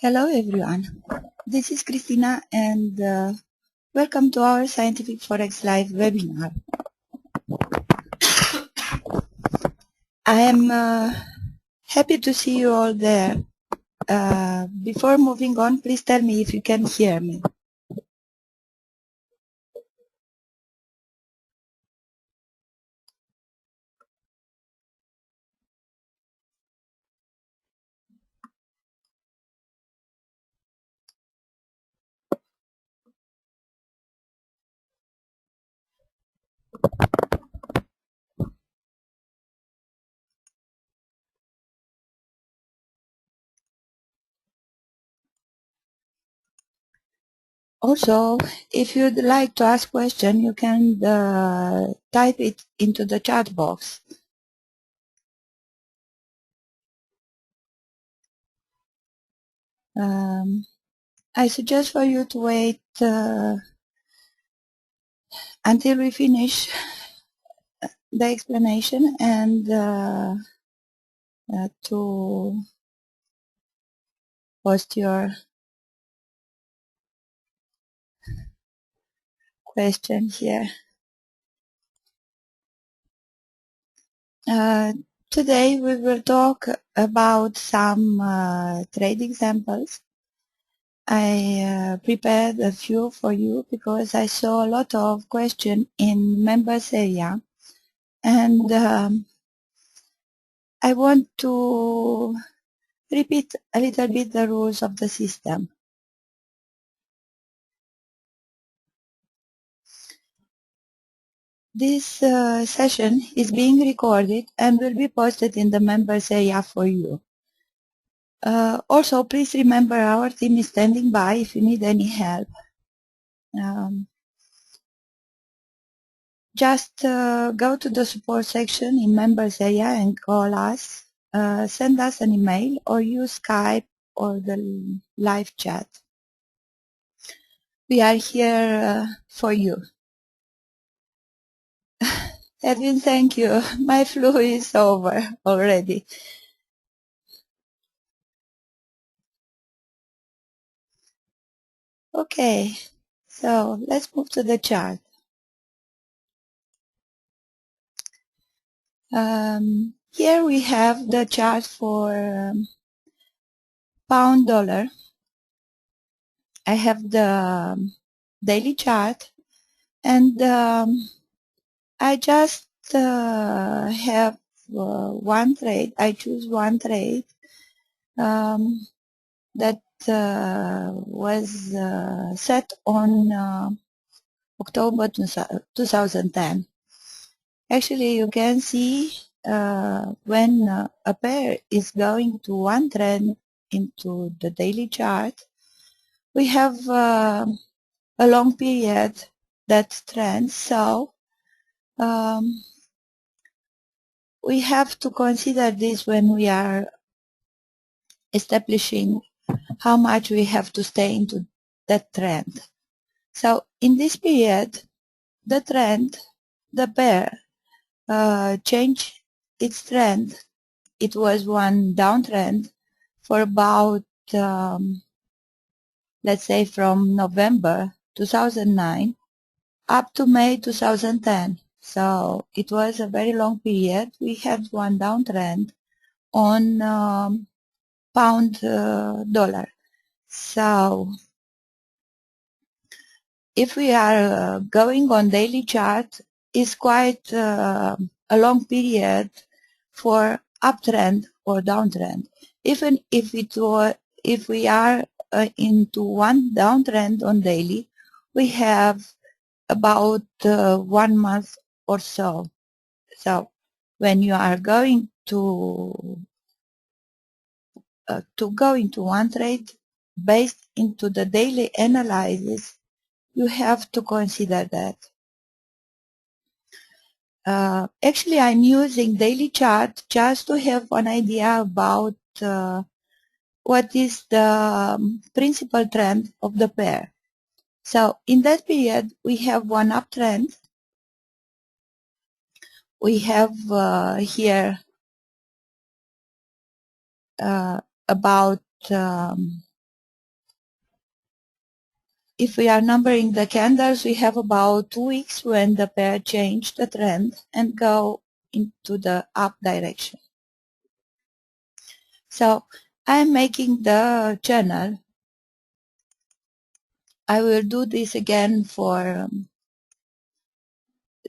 Hello everyone, this is Christina and welcome to our Scientific Forex Live webinar. I am happy to see you all there. Before moving on, please tell me if you can hear me. Also, if you'd like to ask a question, you can type it into the chat box. I suggest for you to wait until we finish the explanation and to post your question here. Today we will talk about some trade examples. I prepared a few for you because I saw a lot of questions in members area, and I want to repeat a little bit the rules of the system. This session is being recorded and will be posted in the members area for you. Also, please remember our team is standing by if you need any help. Just go to the support section in members area and call us, send us an email or use Skype or the live chat. We are here for you. Edwin, thank you. My flu is over already. Okay, so let's move to the chart. Here we have the chart for pound dollar. I have the daily chart and I just have one trade. I choose one trade that was set on October 2010. Actually, you can see when a pair is going to one trend into the daily chart, we have a long period that trends. So we have to consider this when we are establishing how much we have to stay into that trend. So in this period, the trend, the pair, changed its trend. It was one downtrend for about, let's say, from November 2009 up to May 2010. So it was a very long period. We had one downtrend on pound dollar. So if we are going on daily chart, it's quite a long period for uptrend or downtrend. Even if we are into one downtrend on daily, we have about 1 month or so. So when you are going to go into one trade based into the daily analysis, you have to consider that. Actually, I'm using daily chart just to have an idea about what is the principal trend of the pair. So in that period, we have one uptrend. We have here about if we are numbering the candles, we have about 2 weeks when the pair change the trend and go into the up direction. So I'm making the channel. I will do this again for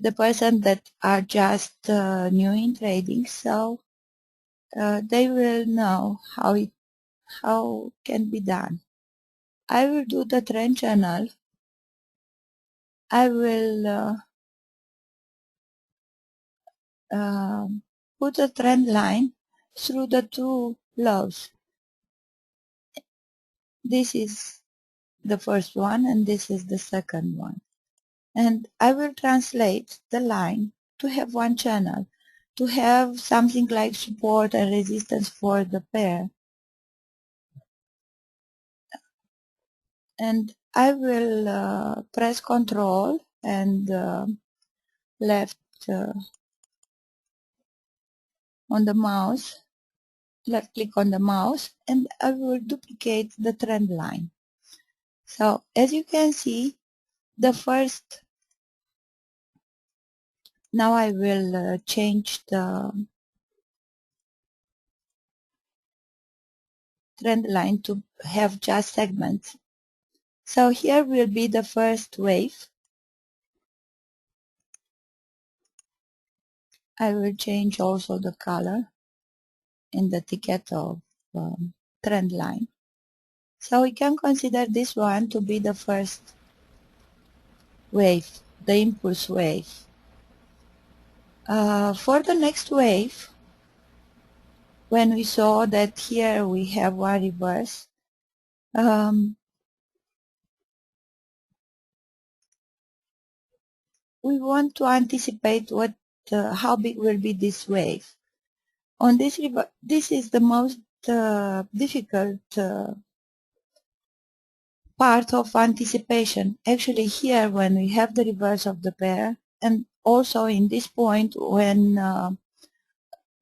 the person that are just new in trading, so they will know how can be done. I will do the trend channel. I will put a trend line through the two lows. This is the first one and this is the second one. And I will translate the line to have one channel, to have something like support and resistance for the pair. And I will press Control and left on the mouse, left click on the mouse, and I will duplicate the trend line. So as you can see, the first, now I will change the trend line to have just segments. So here will be the first wave. I will change also the color in the ticket of trend line. So we can consider this one to be the first wave, the impulse wave. For the next wave, when we saw that here we have one reverse, we want to anticipate how big will be this wave. On this is the most difficult part of anticipation. Actually here when we have the reverse of the pair, and also in this point when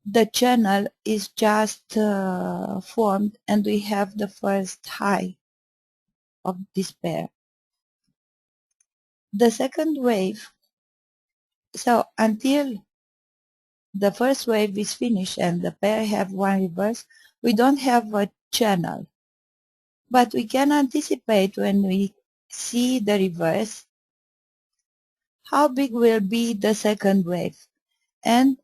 the channel is just formed and we have the first high of this pair. The second wave, so until the first wave is finished and the pair have one reverse, we don't have a channel. But we can anticipate when we see the reverse how big will be the second wave. And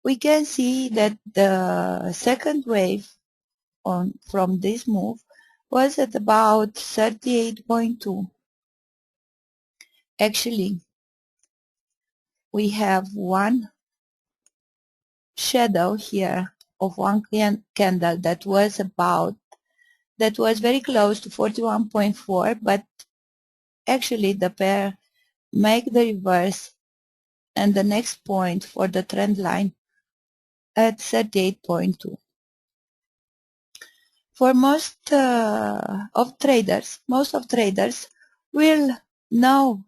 we can see that the second wave from this move was at about 38.2. Actually, we have one shadow here of one candle that was very close to 41.4, but actually the pair make the reverse and the next point for the trend line at 38.2. For most of traders will know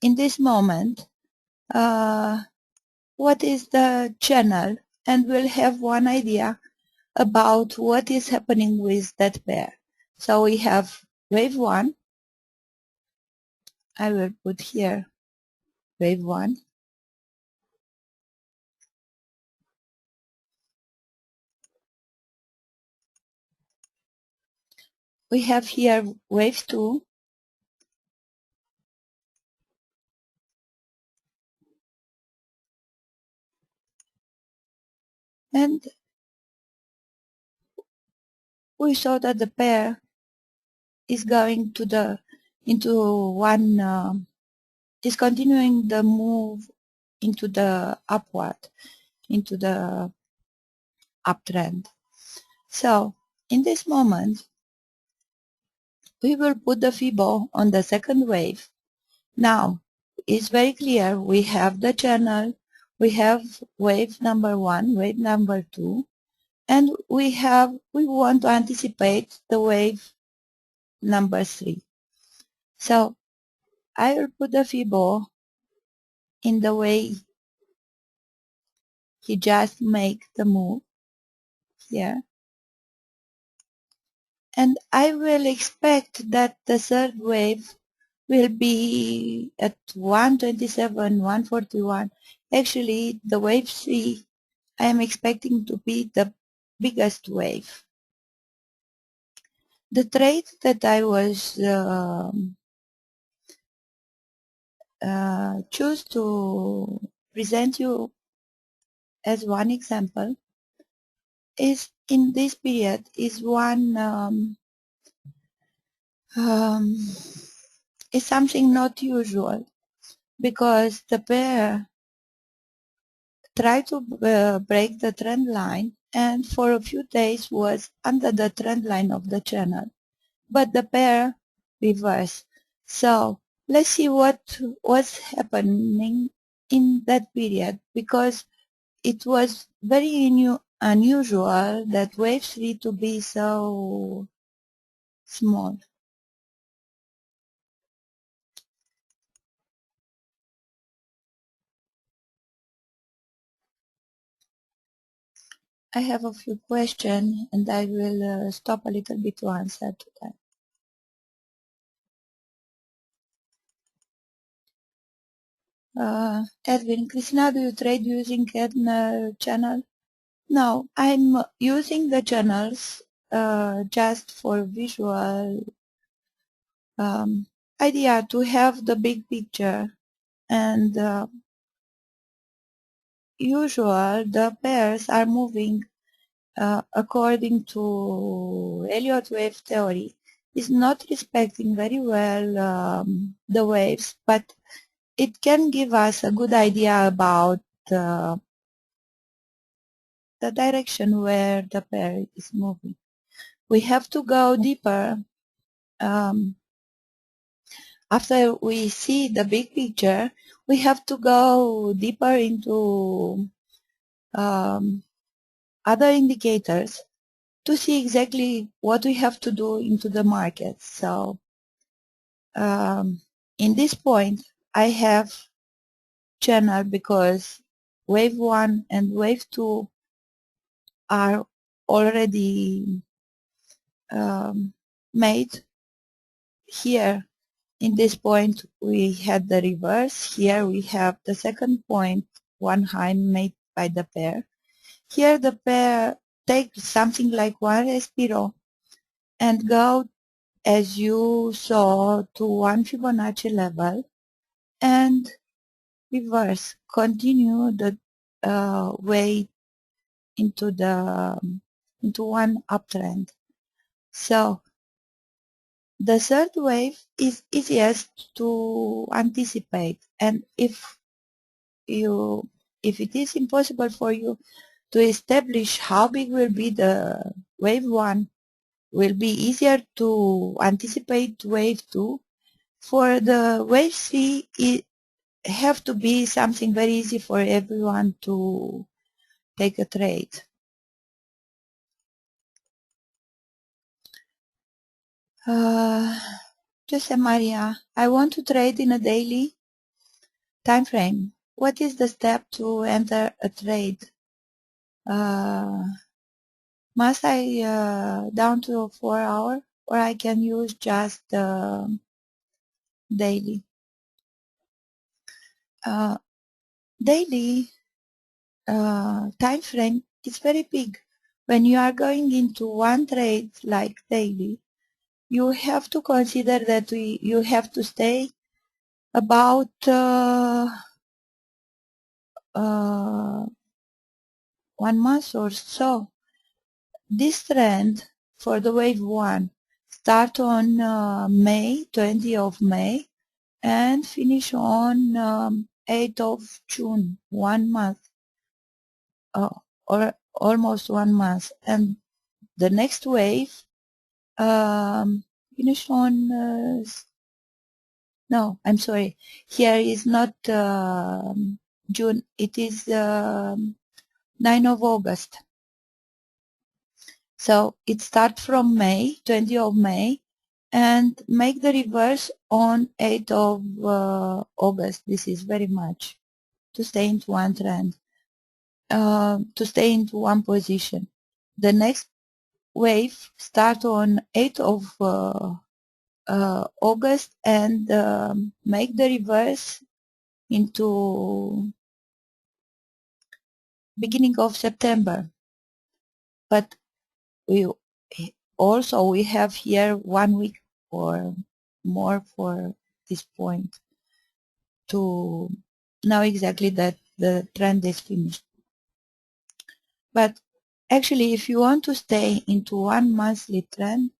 in this moment what is the channel and will have one idea about what is happening with that pair. So we have wave 1. I will put here wave 1. We have here wave 2. And we saw that the pair is going to is continuing the move into the upward, into the uptrend. So in this moment, we will put the Fibo on the second wave. Now, it's very clear we have the channel, we have wave number 1, wave number 2, and we want to anticipate the wave number 3. So I will put the Fibo in the way he just make the move here. and I will expect that the third wave will be at 127, 141. Actually, the wave 3, I am expecting to be the biggest wave. The trade that I was choose to present you as one example is in this period is one um, is something not usual because the pair tried to break the trend line and for a few days was under the trend line of the channel, but the pair reversed. So let's see what was happening in that period, because it was very unusual that wave 3 to be so small. I have a few questions and I will stop a little bit to answer to them. Edwin, Christina, do you trade using Kedner channel? No, I'm using the channels just for visual idea to have the big picture, and usual the pairs are moving according to Elliott wave theory, is not respecting very well the waves, but it can give us a good idea about the direction where the pair is moving. We have to go deeper. After we see the big picture, we have to go deeper into other indicators to see exactly what we have to do into the market. So in this point, I have channel because wave 1 and wave 2 are already made. Here in this point we had the reverse. Here we have the second point, one high made by the pair. Here the pair takes something like one respiro and go, as you saw, to one Fibonacci level and reverse, continue the way into one uptrend. So the third wave is easiest to anticipate, and if it is impossible for you to establish how big will be the wave 1, will be easier to anticipate wave 2. For the wave 3, it have to be something very easy for everyone to take a trade. Jose Maria, I want to trade in a daily time frame. What is the step to enter a trade? Must I down to 4 hour, or I can use just daily? Daily time frame is very big. When you are going into one trade like daily, you have to consider that you have to stay about 1 month or so. This trend for the wave 1 start on May, 20th of May, and finish on 8th of June, 1 month, or almost 1 month. And the next wave finish on, no, I'm sorry, here is not June, it is 9th of August. So it starts from May, 20th of May, and make the reverse on 8th of August. This is very much to stay into one trend, to stay into one position. The next wave start on 8th of August and make the reverse into beginning of September. But we we have here 1 week or more for this point to know exactly that the trend is finished. But actually, if you want to stay into one monthly trend,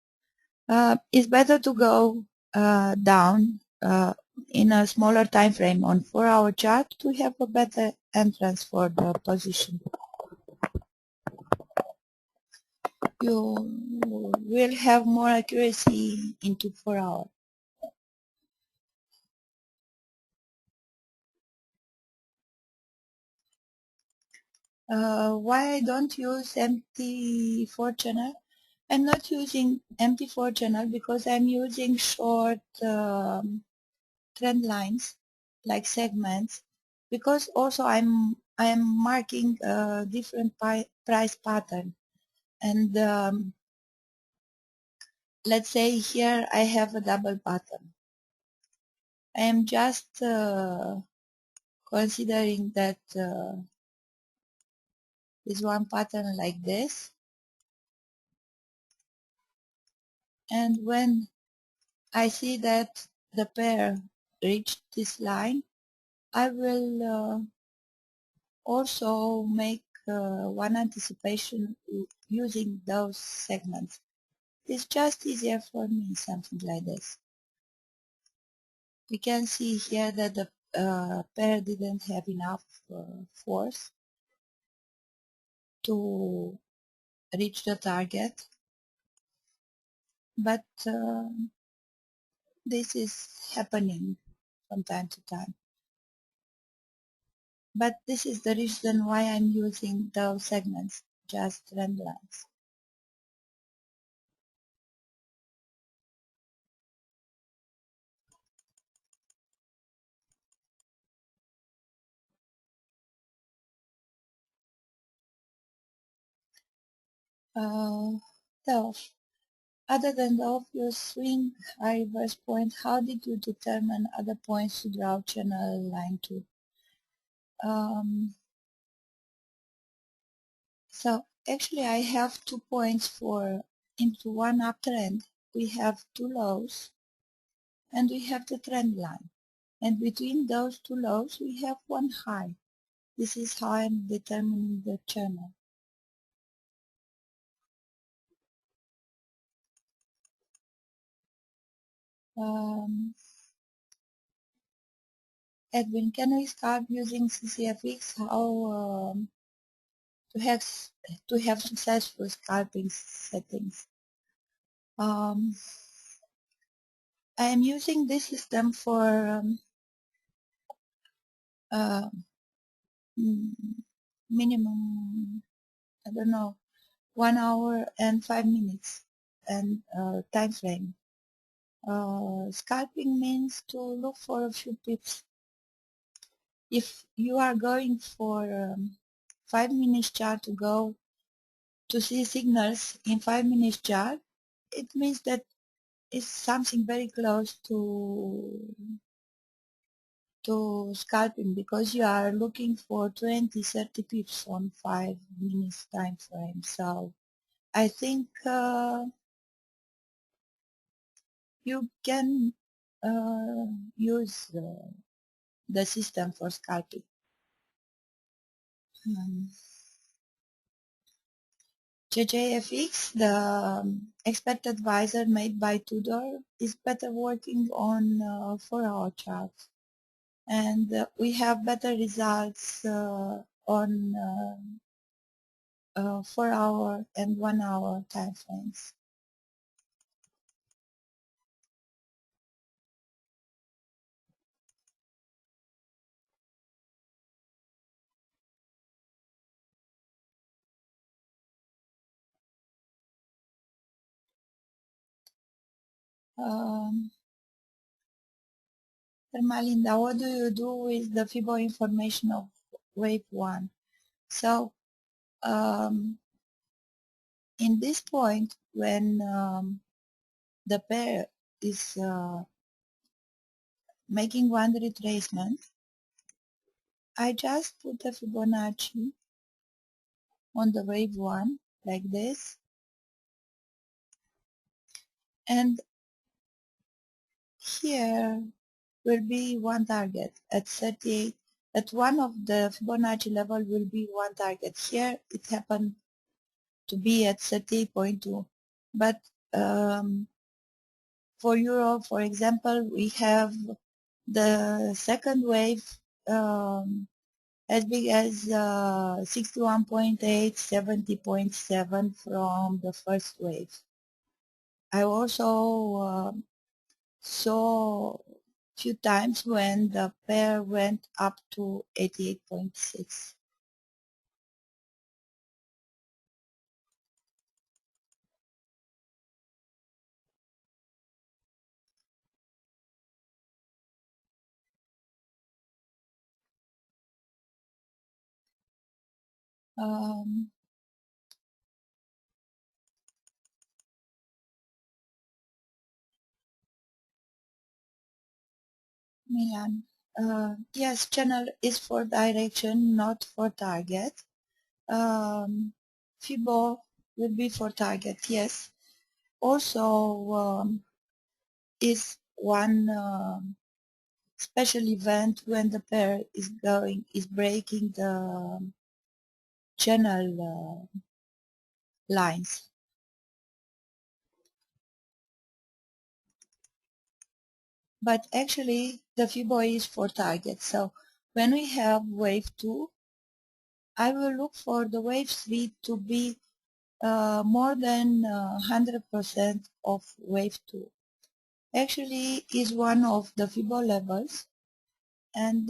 it's better to go down in a smaller time frame on 4-hour chart to have a better entrance for the position. You will have more accuracy into 4 hours. Why I don't use MT4 channel? I'm not using MT4 channel because I'm using short trend lines like segments, because also I'm marking a different price pattern. And let's say here I have a double pattern. I am just considering that is one pattern like this, and when I see that the pair reached this line, I will also make one anticipation using those segments. It's just easier for me, something like this. We can see here that the pair didn't have enough force to reach the target, but this is happening from time to time. But this is the reason why I'm using those segments, just trend lines. So, other than the obvious swing reverse point, how did you determine other points to draw channel line to? So actually I have 2 points for into one uptrend. We have 2 lows and we have the trend line. And between those 2 lows we have 1 high. This is how I'm determining the channel. Edwin, can we start using CCFX? How to have successful scalping settings? I am using this system for uh, minimum, I don't know, 1 hour and 5 minutes and time frame. Scalping means to look for a few pips. If you are going for 5 minutes chart to go to see signals in 5 minutes chart, it means that it's something very close to scalping, because you are looking for 20-30 pips on 5 minutes time frame. So I think you can use the system for scalping. JJFX, the expert advisor made by Tudor, is better working on 4-hour charts, and we have better results on 4-hour and 1-hour time frames. Malinda, what do you do with the FIBO information of wave 1? So in this point, when the pair is making one retracement, I just put the Fibonacci on the wave 1 like this, and here will be one target at 38. At one of the Fibonacci level will be one target. Here it happened to be at 38.2. But for Euro, for example, we have the second wave as big as 61.8, 70.7 from the first wave. I also saw few times when the pair went up to 88.6. Um, Milan. Yes, channel is for direction, not for target. Fibo will be for target, yes. Also is one special event when the pair is breaking the channel lines. But actually the Fibo is for target. So when we have wave 2, I will look for the wave 3 to be more than 100% of wave 2. Actually is one of the Fibo levels, and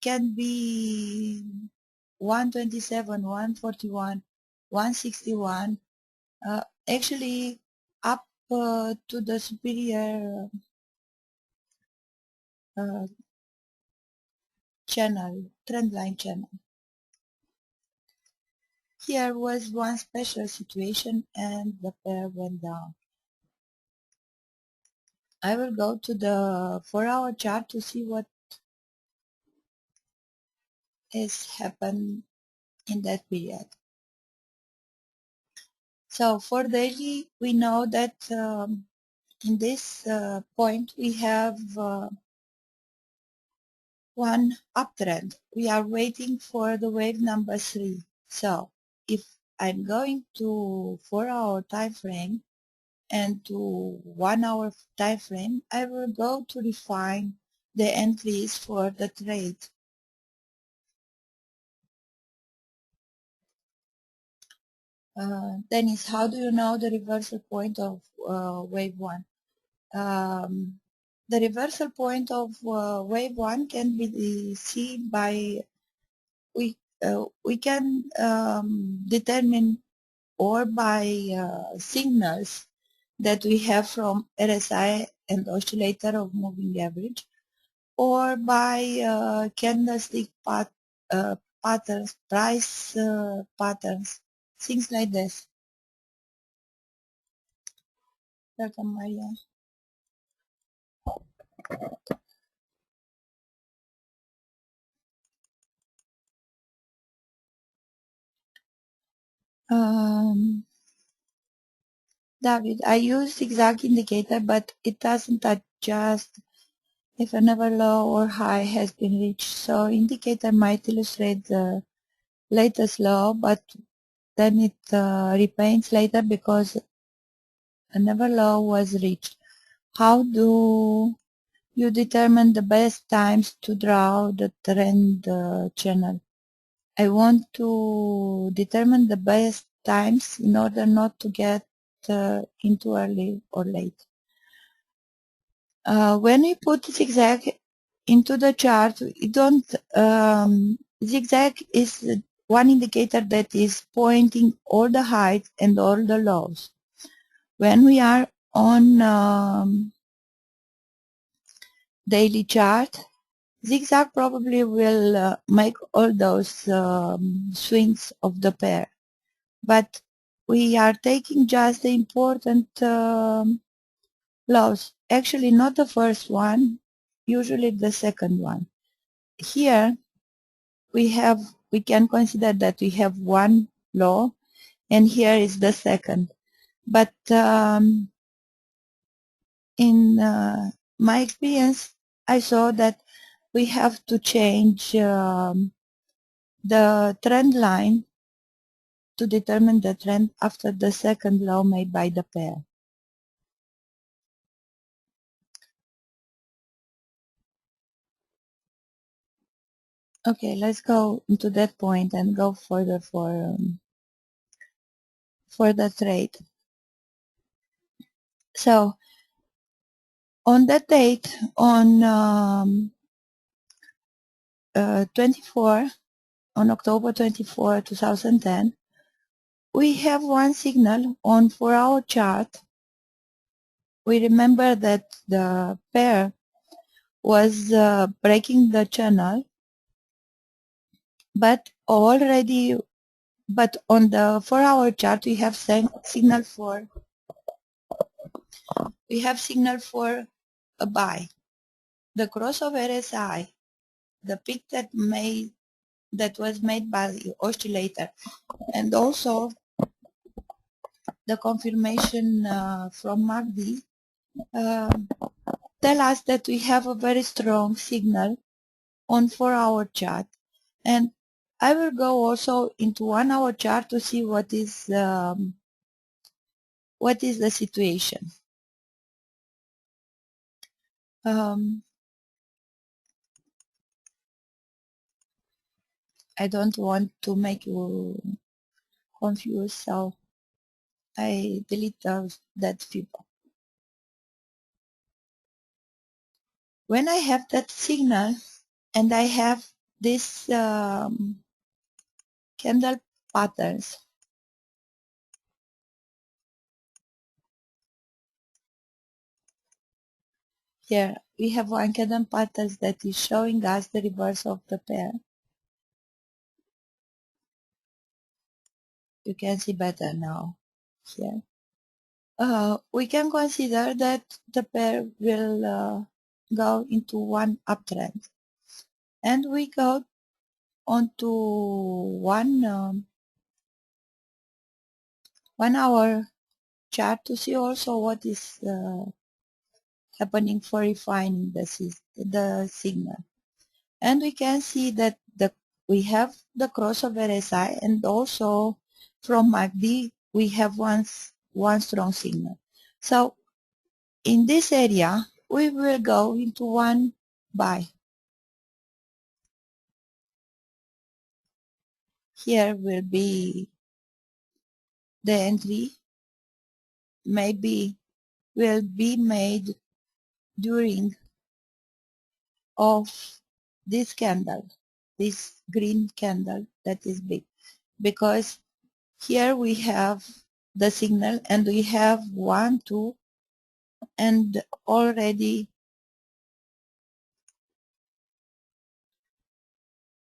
can be 127, 141, 161, actually up to the superior uh, channel, trendline channel. Here was one special situation and the pair went down. I will go to the 4-hour chart to see what has happened in that period. So for daily, we know that in this point we have one uptrend. We are waiting for the wave number 3. So if I'm going to 4-hour time frame and to 1-hour time frame, I will go to refine the entries for the trade. Dennis, how do you know the reversal point of wave 1? The reversal point of wave 1 can be seen by, we can determine or by signals that we have from RSI and oscillator of moving average, or by candlestick patterns, price patterns, things like this. Welcome, Maria. David, I use zigzag indicator, but it doesn't adjust if another low or high has been reached. So indicator might illustrate the latest low, but then it repaints later because another low was reached. How do you determine the best times to draw the trend channel? I want to determine the best times in order not to get into early or late. When we put zigzag into the chart, we don't, zigzag is one indicator that is pointing all the highs and all the lows. When we are on daily chart, Zigzag probably will make all those swings of the pair, but we are taking just the important lows. Actually, not the first one, usually the second one. Here we can consider that we have one low, and here is the second. But in my experience, I saw that we have to change the trend line to determine the trend after the second low made by the pair. Okay, let's go into that point and go further for the trade. So on that date, on 24, on October 24, 2010, we have one signal on 4-hour chart. We remember that the pair was breaking the channel, but on the 4-hour chart we have signal for a buy. The cross of RSI, the peak that was made by the oscillator, and also the confirmation from MACD uh, tell us that we have a very strong signal on 4-hour chart. And I will go also into 1-hour chart to see what is the situation. Um, I don't want to make you confused, so I delete that figure. When I have that signal and I have this candle patterns, here we have one candle patterns that is showing us the reverse of the pair. You can see better now here. We can consider that the pair will go into one uptrend, and we go onto 1 hour chart to see also what is happening for refining the signal. And we can see that we have the cross of RSI, and also from MACD we have one strong signal. So in this area we will go into one buy. Here will be the entry, maybe will be made during of this candle, this green candle that is big, because here we have the signal and we have 1, 2, and already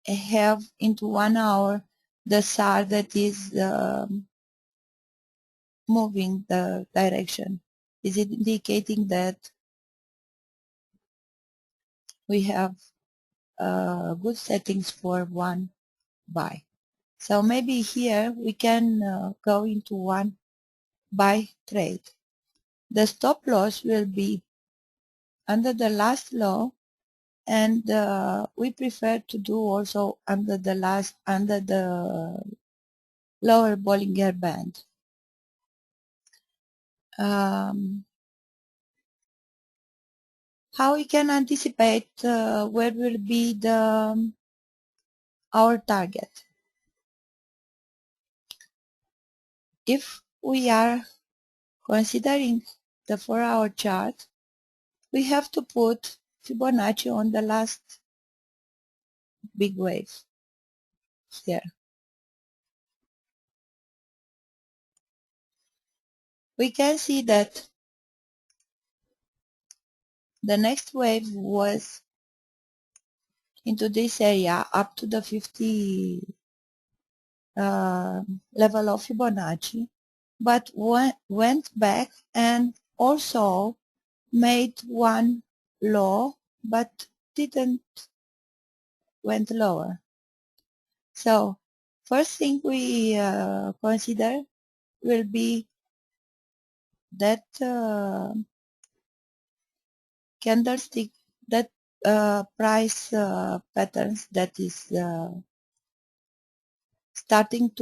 have into 1 hour the SAR that is moving the direction. Is it indicating that we have good settings for one buy? So maybe here we can go into one buy trade. The stop loss will be under the last low, and we prefer to do also under the lower Bollinger Band. How we can anticipate where will be our target? If we are considering the 4-hour chart, we have to put Fibonacci on the last big wave here. We can see that the next wave was into this area up to the 50 level of Fibonacci, but went back and also made one low, but didn't went lower. So first thing we consider will be that candlestick, that price patterns that is starting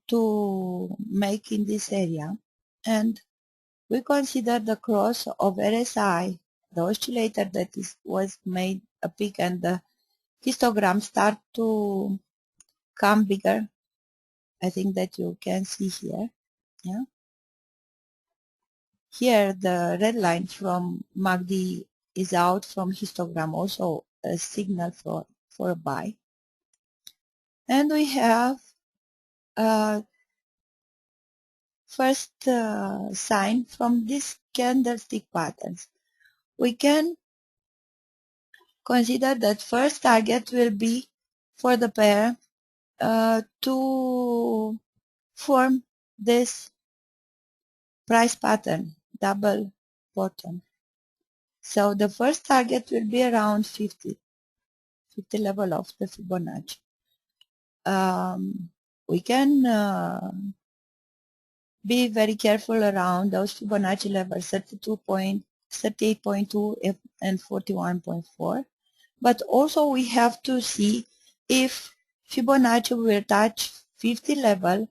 to make in this area, and we consider the cross of RSI, the oscillator that was made a peak, and the histogram start to come bigger. I think that you can see here. Yeah. Here the red line from MACD is out from histogram, also a signal for a buy. And we have first sign from these candlestick patterns. We can consider that first target will be for the pair to form this price pattern, double bottom. So the first target will be around 50 level of the Fibonacci. We can be very careful around those Fibonacci levels, 38.2 and 41.4. But also we have to see if Fibonacci will touch 50 level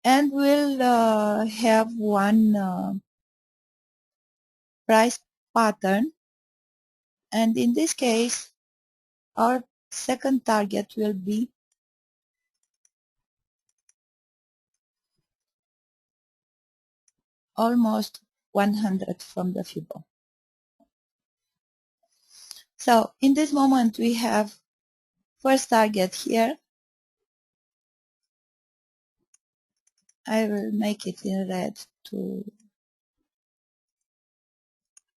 and will have one price pattern. And in this case, our second target will be almost 100 from the Fibo. So in this moment we have first target here. I will make it in red to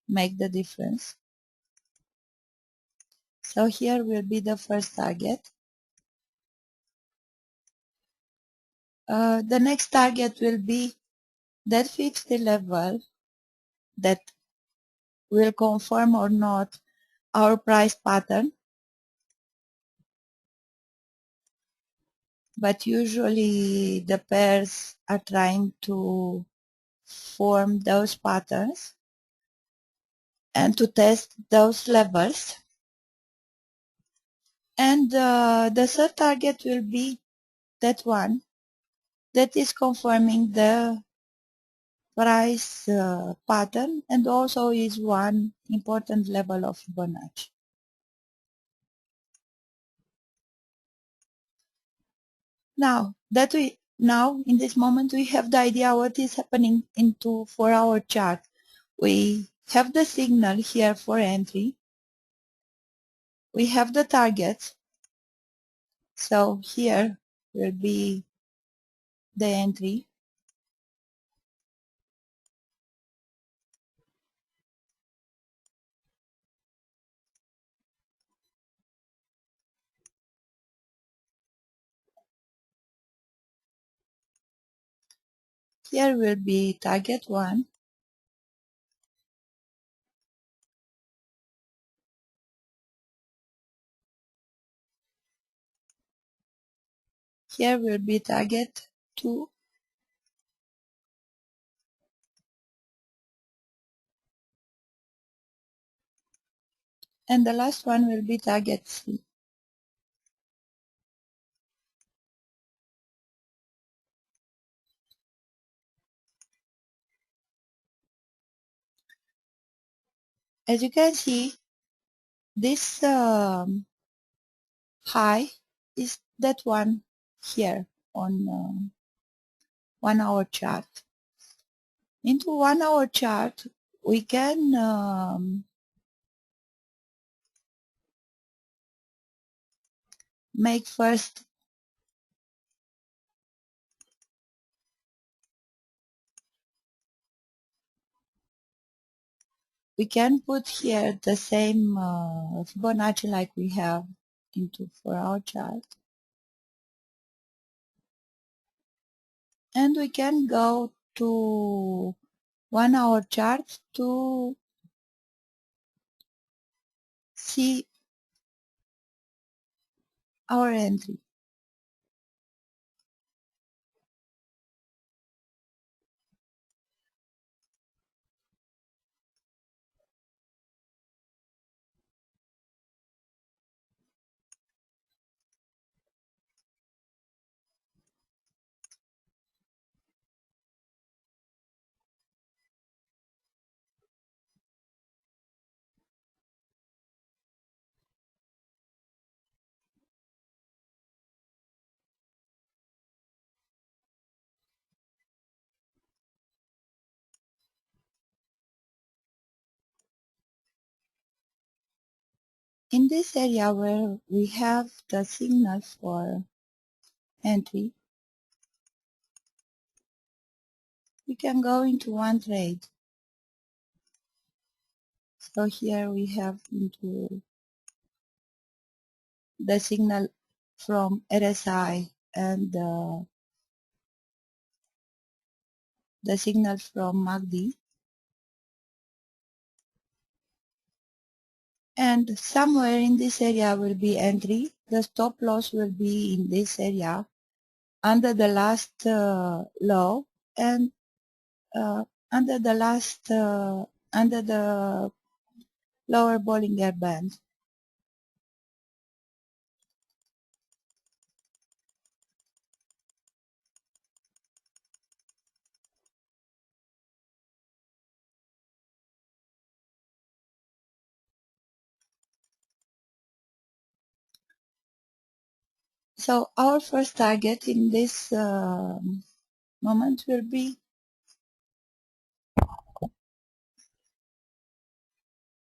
make the difference. So here will be the first target. The next target will be that 50 level that will confirm or not our price pattern. But usually the pairs are trying to form those patterns and to test those levels. And the third target will be that one that is confirming the price pattern and also is one important level of Fibonacci. Now in this moment we have the idea what is happening into 4-hour chart. We have the signal here for entry. We have the targets. So here will be the entry. Here will be target 1. Here will be target 2. And the last one will be target 3. As you can see, this high is that one here on 1-hour chart. Into 1-hour chart, we can make first we can put here the same Fibonacci like we have into for our chart. And we can go to 1 hour chart to see our entry. In this area where we have the signal for entry, we can go into one trade. So here we have into the signal from RSI and the signal from MACD. And somewhere in this area will be entry. The stop loss will be in this area under the last low and under the last under the lower Bollinger Band. So our first target in this moment will be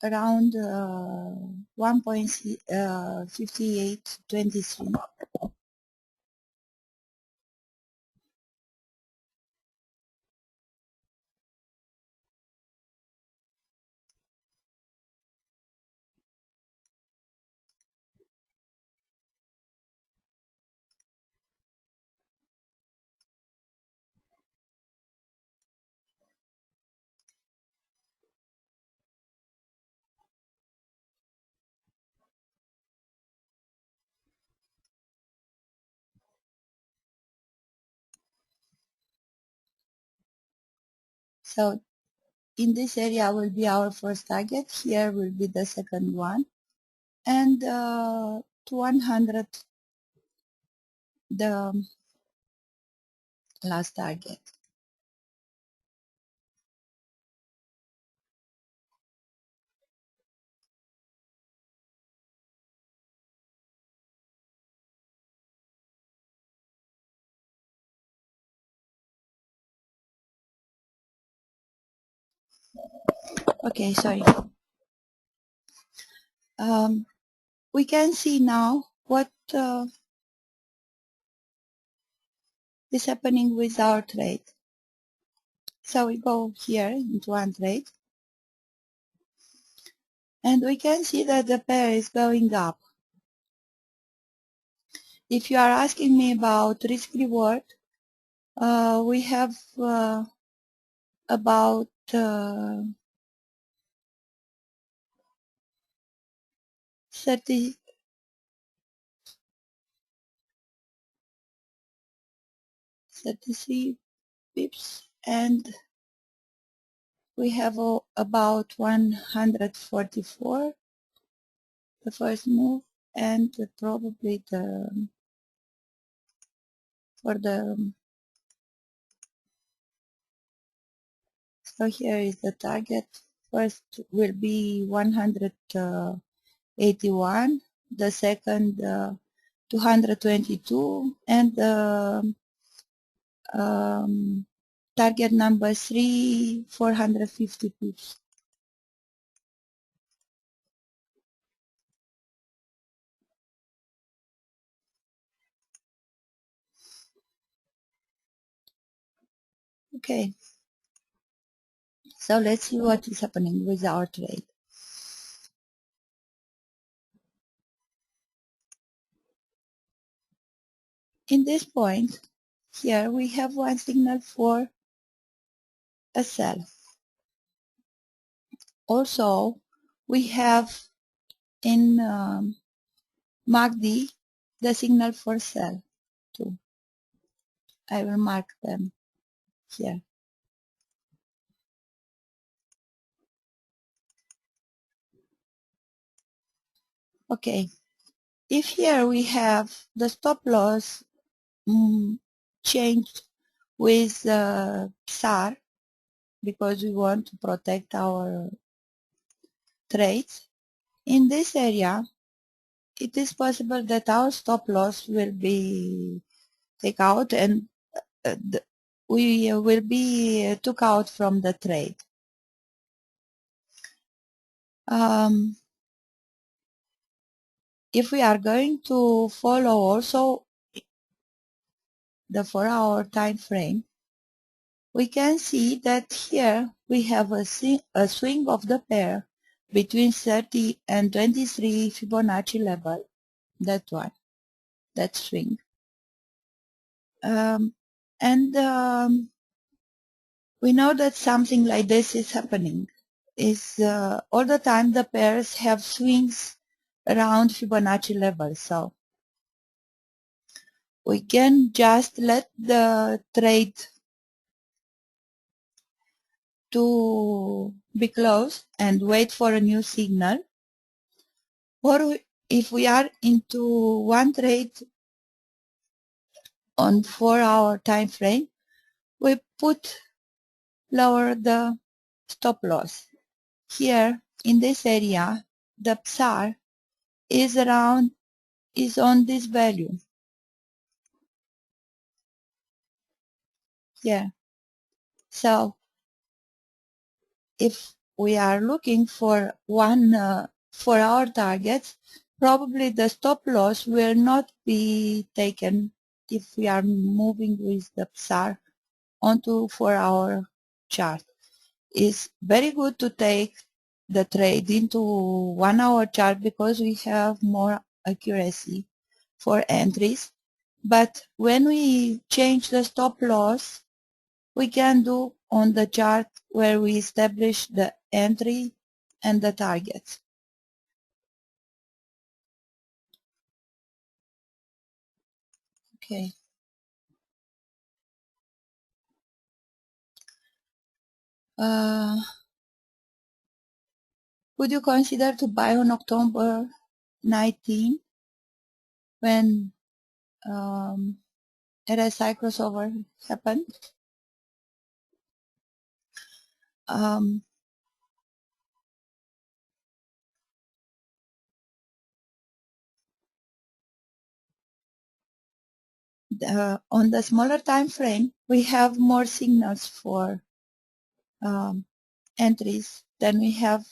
around 1.5823. So in this area will be our first target. Here will be the second one, and to 100 the last target. Okay, sorry. We can see now what is happening with our trade. So we go here into one trade, and we can see that the pair is going up. If you are asking me about risk reward, we have about 33 pips, and we have about 144 the first move, and probably for the so here is the target. First will be 181, the second 222, and target number 3 450 pips. Okay, so let's see what is happening with our trade. In this point, here we have one signal for a sell. Also, we have in MACD the signal for sell too. I will mark them here. Okay, if here we have the stop loss changed with SAR because we want to protect our trades, in this area it is possible that our stop loss will be taken out and we will be took out from the trade. If we are going to follow also the 4-hour time frame, we can see that here we have a swing of the pair between 30 and 23 Fibonacci level. That one, that swing. We know that something like this is happening. All the time the pairs have swings around Fibonacci level. So we can just let the trade to be closed and wait for a new signal. Or if we are into one trade on 4-hour time frame, we lower the stop loss. Here in this area, the PSAR is on this value. Here. So if we are looking for for our targets, probably the stop loss will not be taken if we are moving with the PSAR onto 4-hour chart. It's very good to take the trade into 1-hour chart because we have more accuracy for entries. But when we change the stop loss, we can do on the chart where we establish the entry and the targets. Okay. Would you consider to buy on October 19 when RSI crossover happened? On the smaller time frame, we have more signals for entries than we have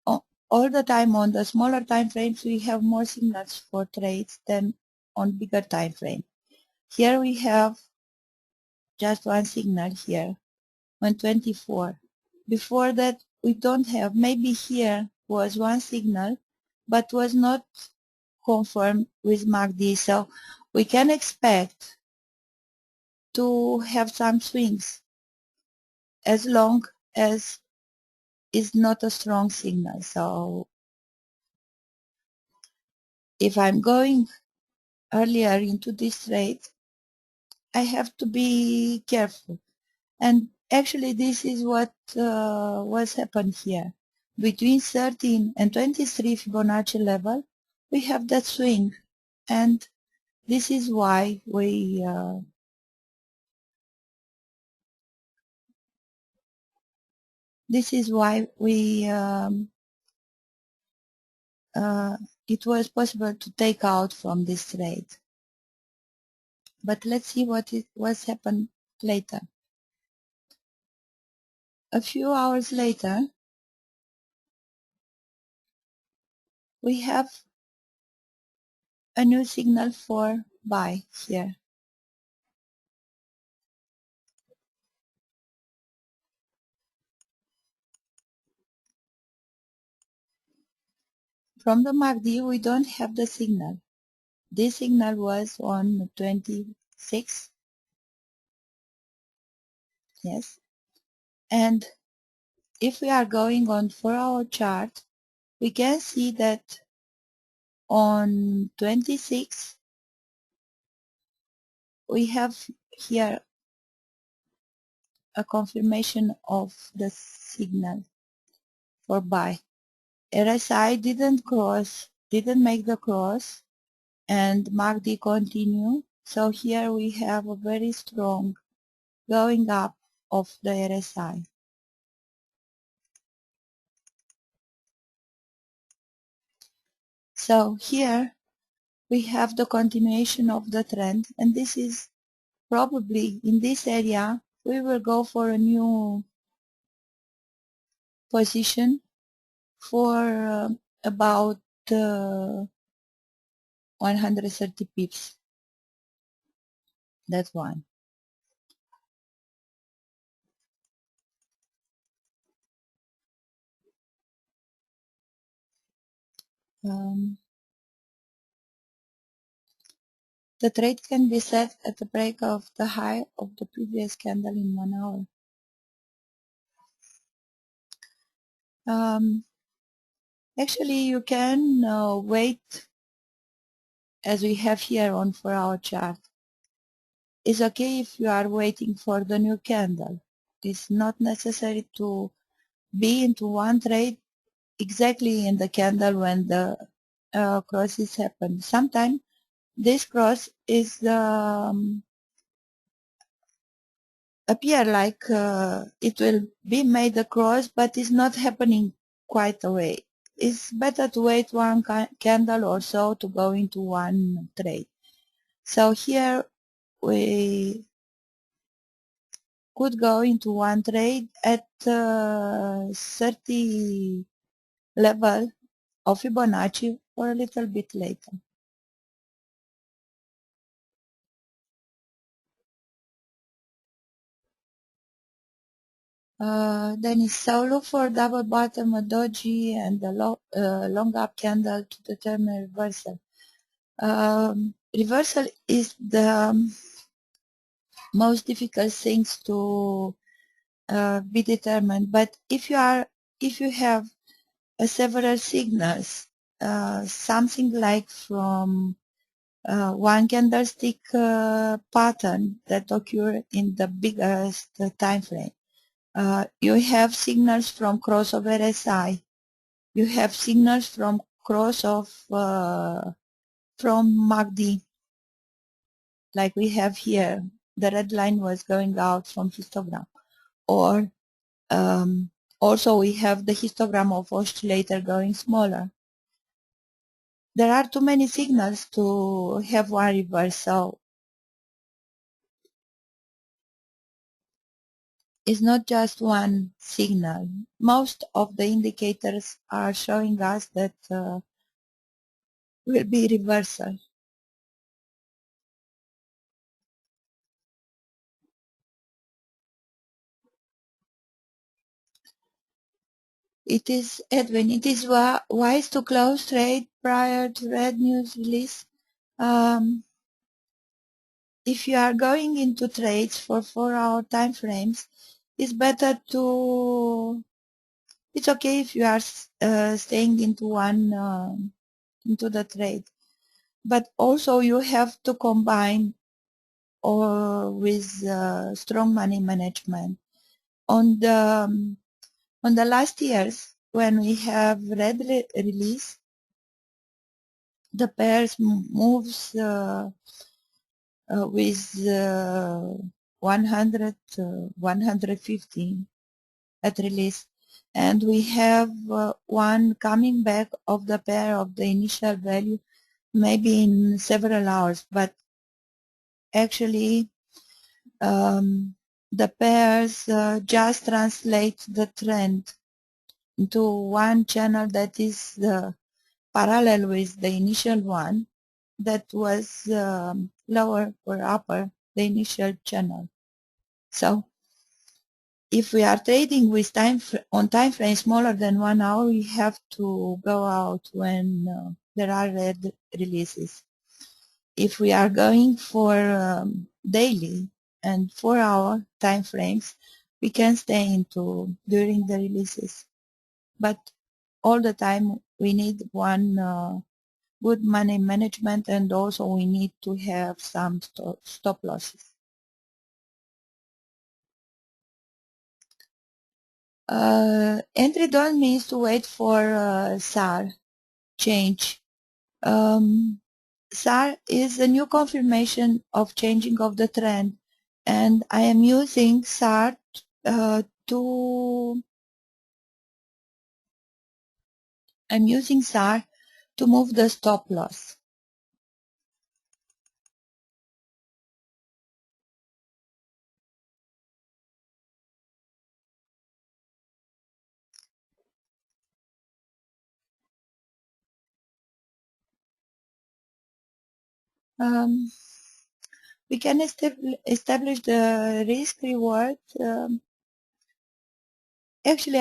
all the time. On the smaller time frames, we have more signals for trades than on bigger time frame. Here we have just one signal here on 24. Before that, we don't have. Maybe here was one signal, but was not confirmed with MACD. So we can expect to have some swings as long as it's not a strong signal. So if I'm going earlier into this trade, I have to be careful. And actually this is what was happened here. Between 13 and 23 Fibonacci level, we have that swing. And this is why it was possible to take out from this trade. But let's see what's happened later. A few hours later, we have a new signal for buy here. From the MACD, we don't have the signal. this signal was on 26. Yes. And if we are going on 4-hour chart, we can see that on 26 we have here a confirmation of the signal for buy. RSI didn't make the cross, and MACD continue. So here we have a very strong going up of the RSI. So here we have the continuation of the trend, and this is probably in this area we will go for a new position for about uh, 130 pips. That's one. Um, the trade can be set at the break of the high of the previous candle in 1 hour. Actually, you can wait as we have here on 4-hour chart. It's okay if you are waiting for the new candle. It's not necessary to be into one trade exactly in the candle when the crosses happen. Sometimes this cross is appear like it will be made a cross, but it's not happening quite away. It's better to wait one candle or so to go into one trade. So here we could go into one trade at 30 level of Fibonacci or a little bit later. Then so look for double bottom, a doji, and a long up candle to determine reversal. Reversal is the most difficult things to be determined. But if you have several signals, something like from one candlestick pattern that occur in the biggest time frame. You have signals from cross of RSI. You have signals from cross of from MACD, like we have here. The red line was going out from histogram. Or um, also we have the histogram of oscillator going smaller. There are too many signals to have one reversal. It's not just one signal. Most of the indicators are showing us that will be reversal. It is, Edwin, it is wise to close trade prior to red news release. If you are going into trades for 4-hour time frames, it's better to, it's okay if you are staying into one, into the trade. But also you have to combine or with strong money management. On the last years, when we have red release, the pairs moves with 100, 115 at release, and we have one coming back of the pair of the initial value maybe in several hours, but actually the pairs just translate the trend into one channel that is parallel with the initial one that was lower or upper the initial channel. So if we are trading with on time frame smaller than 1 hour, we have to go out when there are red releases. if we are going for daily and 4-hour time frames, we can stay into during the releases. But all the time we need one good money management, and also we need to have some stop losses. Entry don't means to wait for SAR change. SAR is a new confirmation of changing of the trend, and I am using SAR to move the stop loss. Um, we can establish the risk reward. Actually,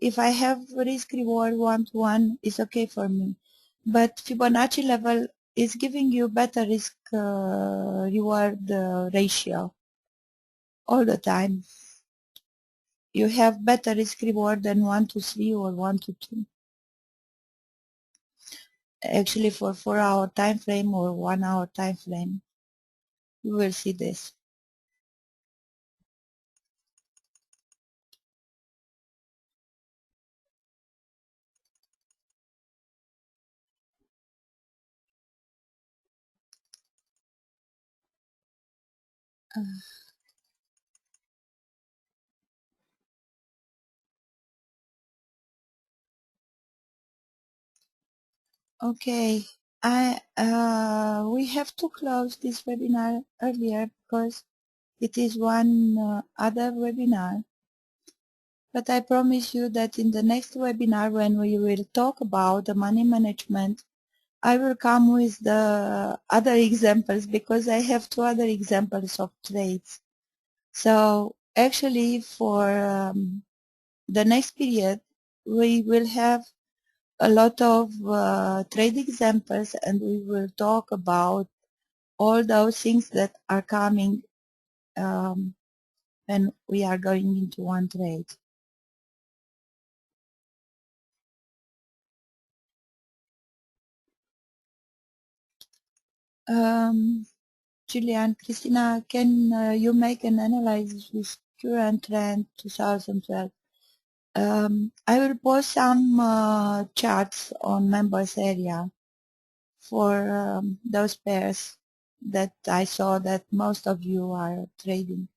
if I have risk reward 1 to 1, it's okay for me. But Fibonacci level is giving you better risk reward ratio all the time. You have better risk reward than 1 to 3 or 1 to 2. Actually, for 4-hour time frame or 1-hour time frame, you will see this. Okay, we have to close this webinar earlier because it is one other webinar. But I promise you that in the next webinar, when we will talk about the money management, I will come with the other examples, because I have 2 other examples of trades. So actually for the next period, we will have a lot of trade examples, and we will talk about all those things that are coming when we are going into one trade. Julian, Christina, can you make an analysis with current trend 2012? I will post some charts on members area for those pairs that I saw that most of you are trading.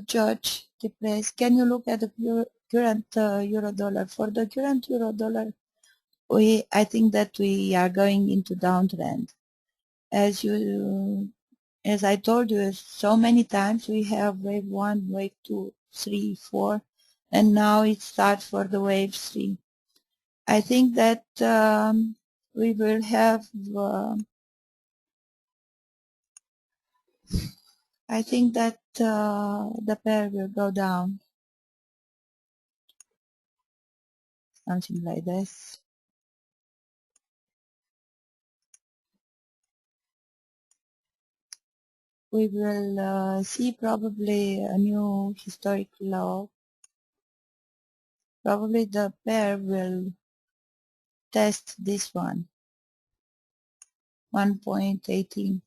George Depress, can you look at the current euro dollar? For the current euro dollar, I think that we are going into downtrend. As I told you so many times, we have wave 1, wave 2, 3, 4, and now it starts for the wave 3. I think that we will have, I think that the pair will go down, something like this. We will see probably a new historic low. Probably the pair will test this one, 1.18.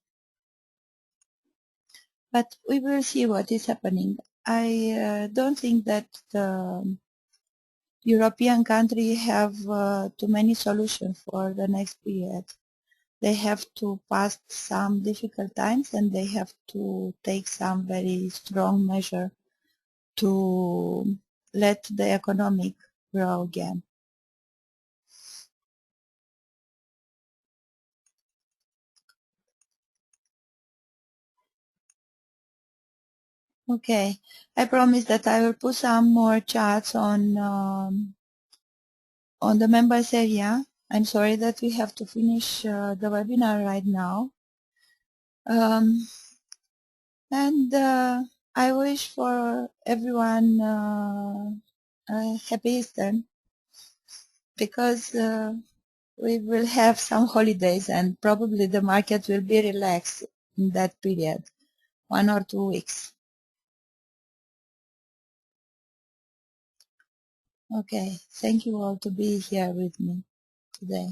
But we will see what is happening. I don't think that the European countries have too many solutions for the next period. They have to pass some difficult times, and they have to take some very strong measure to let the economic grow again. Okay, I promise that I will put some more charts on the members area. I'm sorry that we have to finish the webinar right now. And I wish for everyone a happy Easter, because we will have some holidays and probably the market will be relaxed in that period, 1 or 2 weeks. Okay, thank you all to be here with me today.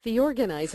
The organizer